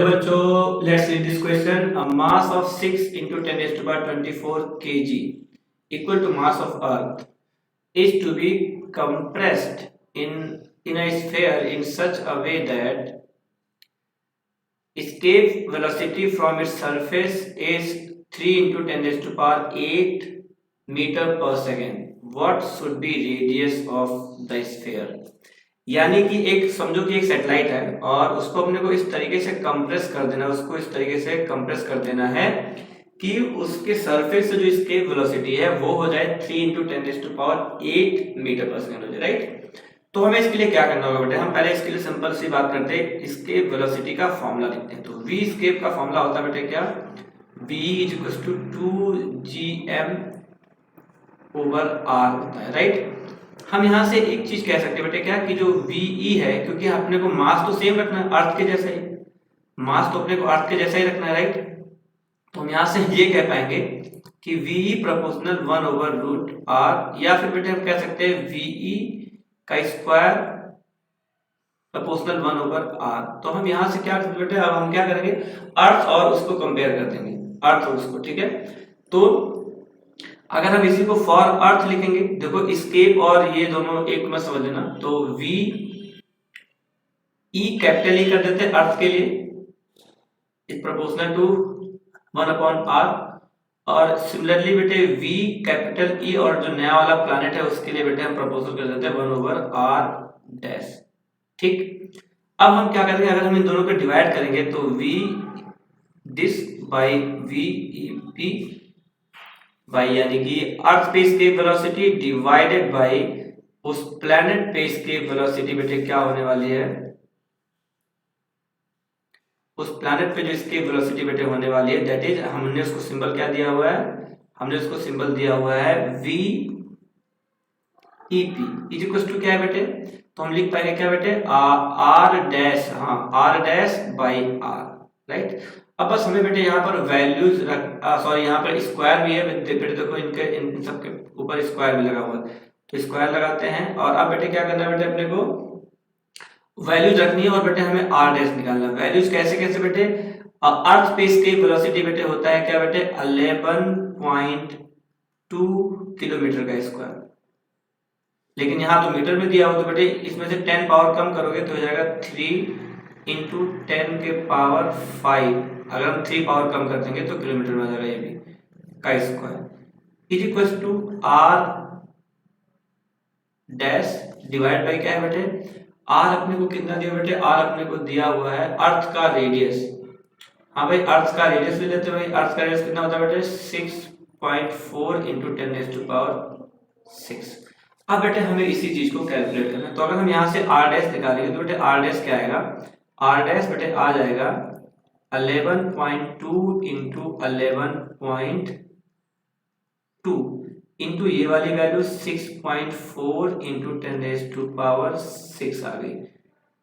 बच्चों, let's read this question. A mass of 6 into 10 raised to power 24 kg equal to mass of Earth is to be compressed in a sphere in such a way that escape velocity from its surface is 3 into 10 raised to power 8 meter per second. What should be radius of the sphere? यानी कि एक समझो कि एक satellite है और उसको अपने को इस तरीके से कंप्रेस कर देना, उसको इस तरीके से कंप्रेस कर देना है कि उसके सरफेस से जो इसके वेलोसिटी है वो हो जाए 3 इंटू 10⁸ मीटर पर सेकंड हो जाए, राइट। तो हमें इसके लिए क्या करना होगा बेटे, हम पहले इसके लिए सिंपल सी बात करते हैं, इसके वेलोसिटी का फॉर्मूला लिखते हैं। तो वी एस्केप का फॉर्मूला होता है बेटे क्या, v is to 2gm over r होता है, राइट। हम यहाँ से एक चीज कह सकते हैं बेटे क्या कि जो VE है, क्योंकि अपने को मास तो सेम रखना है, अर्थ के जैसा ही मास तो अपने को अर्थ के जैसा ही रखना है, राइट। तो हम यहाँ से ये कह पाएंगे कि VE proportional 1 over root R, या फिर बेटे हम कह सकते हैं VE का स्क्वायर प्रोपोर्शनल 1 ओवर R। तो हम यहाँ से क्या करते बेटे, अब हम क्या करेंगे, अर्थ और उसको कंपेयर कर देंगे, अर्थ और उसको, ठीक है। तो अगर हम इसी को फॉर अर्थ लिखेंगे, देखो स्केप और ये दोनों एक में समझ लेना, तो वी ई कैपिटल ई कर देते हैं अर्थ के लिए, इज प्रोपोर्शनल टू 1/r, और सिमिलरली बेटे वी कैपिटल ई और जो नया वाला प्लैनेट है उसके लिए बेटे हम प्रोपोर्शनल कर देते हैं 1/r डैश, ठीक। अब हम क्या करेंगे, अगर हम इन दोनों को डिवाइड करेंगे तो V this by V E P by, यानी कि अर्थ पे एस्केप वेलोसिटी डिवाइडेड बाई उस प्लैनेट पे एस्केप वेलोसिटी बेटे क्या होने वाली है, उस प्लैनेट पे जो एस्केप वेलोसिटी बेटे होने वाली है, दैट इज, हमने उसको सिंबल क्या दिया हुआ है, हमने उसको सिंबल दिया हुआ है V E P is equal to क्या है बेटे, तो हम लिख पाएंगे क्या बेटे, आर डैश, हाँ R dash by R, right. अब बस हमें बेटे यहाँ पर वैल्यूज सॉरी यहाँ पर स्क्वायर भी है बेटे, देखो इनके इन सबके ऊपर स्क्वायर भी लगा हुआ है, तो स्क्वायर लगाते हैं। और अब बेटे क्या करना है बेटे, अपने को वैल्यूज रखनी है और बेटे हमें आर डैश निकालना है। वैल्यूज कैसे कैसे बेटे, अर्थ पे इसकी वेलोसिटी बेटे होता है क्या बेटे 11.2 किलोमीटर का स्क्वायर, लेकिन यहाँ तो मीटर में दिया हो, तो बेटे इसमें से 10 पावर कम करोगे तो हो जाएगा 3 इंटू 10 के पावर 5, अगर हम 3 पावर कम कर देंगे तो किलोमीटर में आ जाएगा ये भी का square, is equal to R dash divide by क्या है बेटे, आर अपने को कितना दिया बेटे, आर अपने को दिया हुआ है अर्थ का रेडियस, हाँ भाई अर्थ का रेडियस ले लेते हैं भाई, अर्थ का रेडियस कितना होता है बेटे 6.4 इंटू 10⁻⁶। अब बेटे हमें इसी चीज को कैलकुलेट करना है, तो अगर हम यहाँ से आर डैश निकालेंगे तो बेटे आर डैश क्या आएगा, आर डैश बेटे आ जाएगा 11.2 इंटू 11.2 इंटू ये वाली वैल्यू 6.4 इंटू 10⁻⁶ आ गई,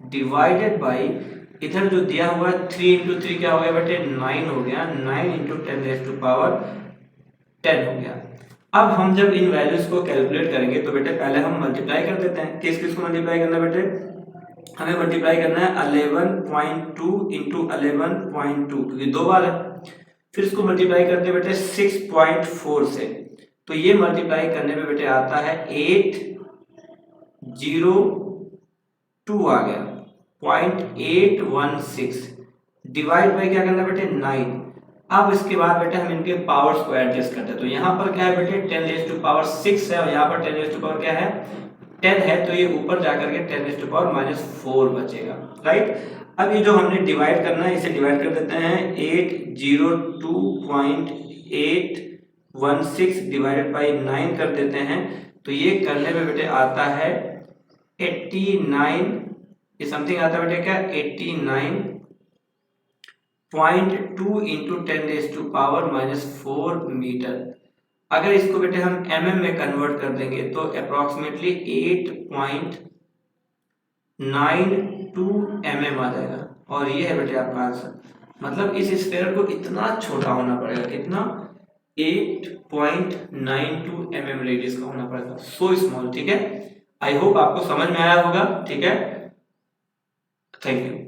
डिवाइडेड बाई इधर जो दिया हुआ है 3 इंटू 3 क्या हो गया बेटे 9 हो गया, 9 इंटू 10⁻10 हो गया। अब हम जब इन वैल्यूज को कैलकुलेट करेंगे तो बेटे पहले हम मल्टीप्लाई कर देते हैं, किस किस को मल्टीप्लाई करना है बेटे, हमें मल्टीप्लाई करना है 11.2 इंटू 11.2 क्योंकि 2 बार है, फिर इसको मल्टीप्लाई करते हैं बेटे 6.4 से, तो ये मल्टीप्लाई करने में बेटे आता है 802 आ गया 0.816, डिवाइड बाई क्या करना है बेटे 9। अब इसके बाद बेटे हम इनके पावर्स को एडजस्ट करते हैं, तो यहाँ पर क्या है बेटे 10⁻6 है और यहाँ पर 10⁻, क्या है 10 है, तो ये ऊपर जाकर के 10⁻⁴ बचेगा, राइट। अब ये जो हमने डिवाइड करना है इसे डिवाइड कर देते हैं, 802.816 डिवाइडेड बाई 9 कर देते हैं, तो ये करने में बेटे आता है 89, ये समथिंग आता है बेटे क्या 89.2 इंटू 10⁻⁴ मीटर। अगर इसको बेटे हम mm में कन्वर्ट कर देंगे तो अप्रोक्सीमेटली 8.92 mm आ जाएगा, और ये है बेटे आपका आंसर। मतलब इस स्फीयर को इतना छोटा होना पड़ेगा, कितना 8.92 mm रेडियस का होना पड़ेगा, सो स्मॉल, ठीक है। आई होप आपको समझ में आया होगा, ठीक है। Thank you.